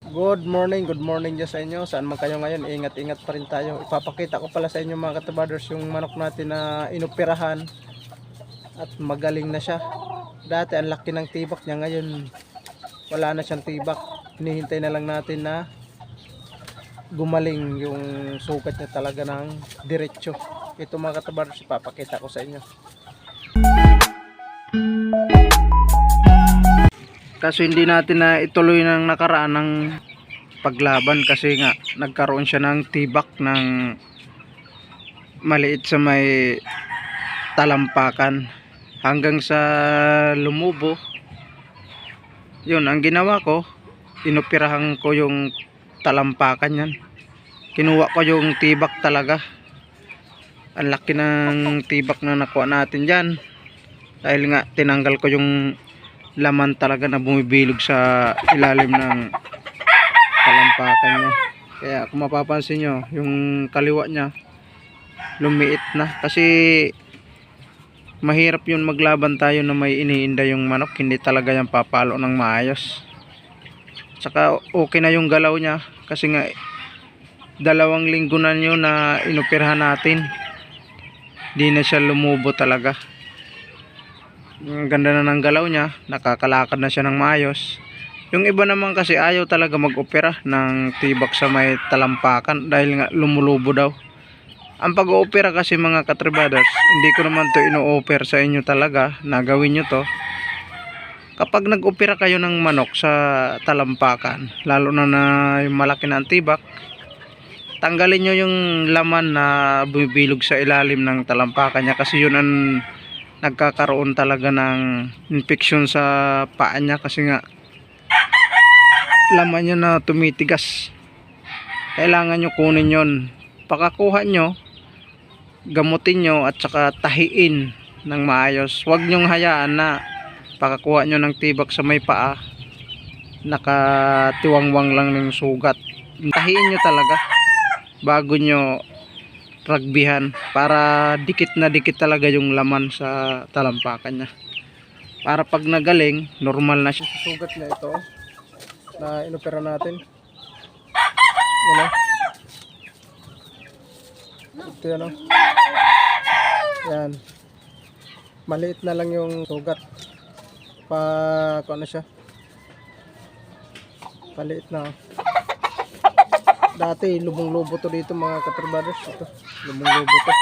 Good morning dyan sa inyo. Saan man kayo ngayon, ingat-ingat pa rin tayo. Ipapakita ko pala sa inyo mga katabaders yung manok natin na inoperahan at magaling na siya. Dati ang laki ng tibak niya, ngayon wala na siyang tibak. Hinihintay na lang natin na gumaling yung sugat niya talaga ng diretso. Ito mga katabaders, ipapakita ko sa inyo. Kaso hindi natin na ituloy ng nakaraan ng paglaban kasi nga nagkaroon siya ng tibak ng maliit sa may talampakan hanggang sa lumubo. Yun ang ginawa ko, inoperahan ko yung talampakan yan. Kinuha ko yung tibak talaga. Ang laki ng tibak na nakuha natin dyan dahil nga tinanggal ko yung laman talaga na bumibilog sa ilalim ng talampakan niya. Kaya kung mapapansin nyo, yung kaliwa niya lumiit na kasi mahirap yun maglaban tayo na may iniinda yung manok, hindi talaga yan papalo ng maayos. Tsaka okay na yung galaw niya kasi nga 2 linggo na yun na inoperahan natin, di na siya lumubo talaga. Ang ganda na ng galaw niya, nakakalakad na siya ng maayos. Yung iba naman kasi ayaw talaga mag-opera ng tibak sa may talampakan dahil nga lumulubo daw. Ang pag-oopera kasi mga katribaders, hindi ko naman to ino-offer sa inyo talaga na gawin nyo to. Kapag nag-opera kayo ng manok sa talampakan, lalo na yung malaki na ang tibak, tanggalin nyo yung laman na bumibilog sa ilalim ng talampakan niya kasi yun ang nagkakaroon talaga ng infection sa paa niya kasi nga laman niya na tumitigas. Kailangan nyo kunin yon, pakakuha nyo, gamutin nyo at saka tahiin ng maayos. Huwag nyong hayaan na pakakuha nyo ng tibak sa may paa nakatiwangwang lang ng sugat. Tahiin nyo talaga bago nyo ragbihan para dikit na dikit talaga yung laman sa talampakan niya, para pag nagaling normal na siya. Sugat niya ito na inopera natin, yan o, ito yan o, yan, maliit na lang yung sugat pa, kung ano siya, maliit na o. Dati lubong-lubo to dito mga katribaders, ito lubong-lubo to,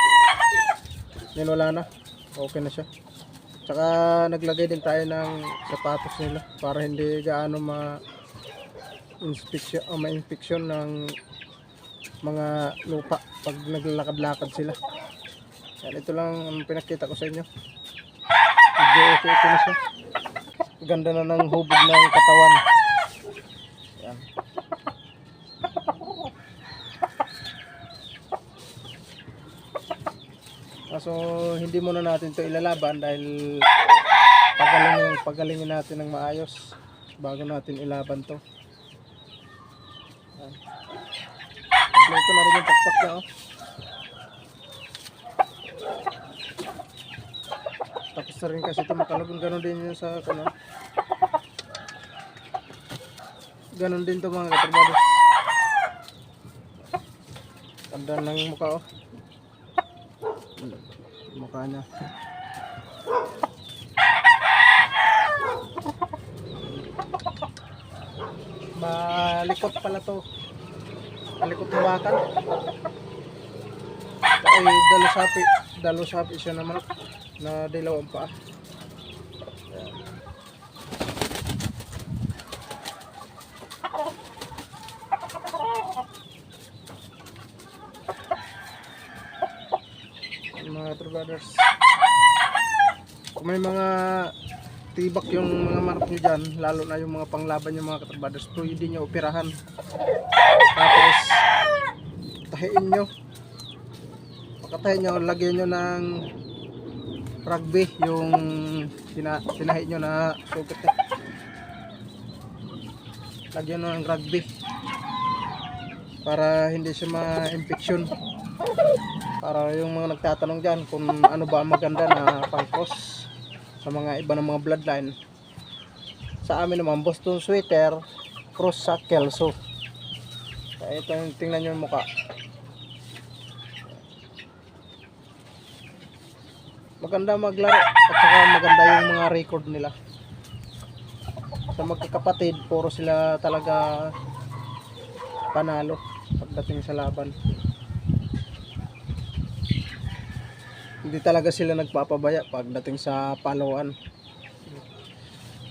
yan wala na, okay na siya. Tsaka naglagay din tayo ng sapatos nila para hindi gaano ma-infection ng mga lupa pag naglalakad-lakad sila. Yan, ito lang ang pinakita ko sa inyo. Okay na siya, ganda na ng hubog ng katawan. Yan. So hindi muna natin to ilalaban dahil pagalingin natin ng maayos bago natin ilaban to. Ito na rin yung pakpak niya oh. Tapos na rin kasi ito makalagong, ganon din yun sa ano. Ganon din to mga katrabaho. Tanda ng mukha oh, mukha niya. Malikot pala to, malikot na bakal ay dalusapi siya naman na dilaw ang paa. Mga brothers, kung may mga tibak yung mga manok nyo dyan, lalo na yung mga panglaban yung mga katrabados, pwede nyo operahan. Tapos tahiin nyo, pakatahin nyo, lagyan nyo ng rugby yung tinahi nyo na sugat nyo. Lagyan nyo ng rugby para hindi siya ma-infection. Para yung mga nagtatanong dyan kung ano ba ang maganda na pang-cross sa mga iba ng mga bloodline, sa amin naman Boston Sweater cross sa Kelso. Ito yung tingnan nyo yung mukha. Maganda maglaro at saka maganda yung mga record nila. Sa magkakapatid, puro sila talaga panalo pagdating sa laban. Hindi talaga sila nagpapabaya pagdating sa paluan.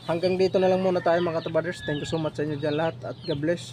Hanggang dito na lang muna tayo mga katabaders. Thank you so much sa inyo dyan lahat at God bless.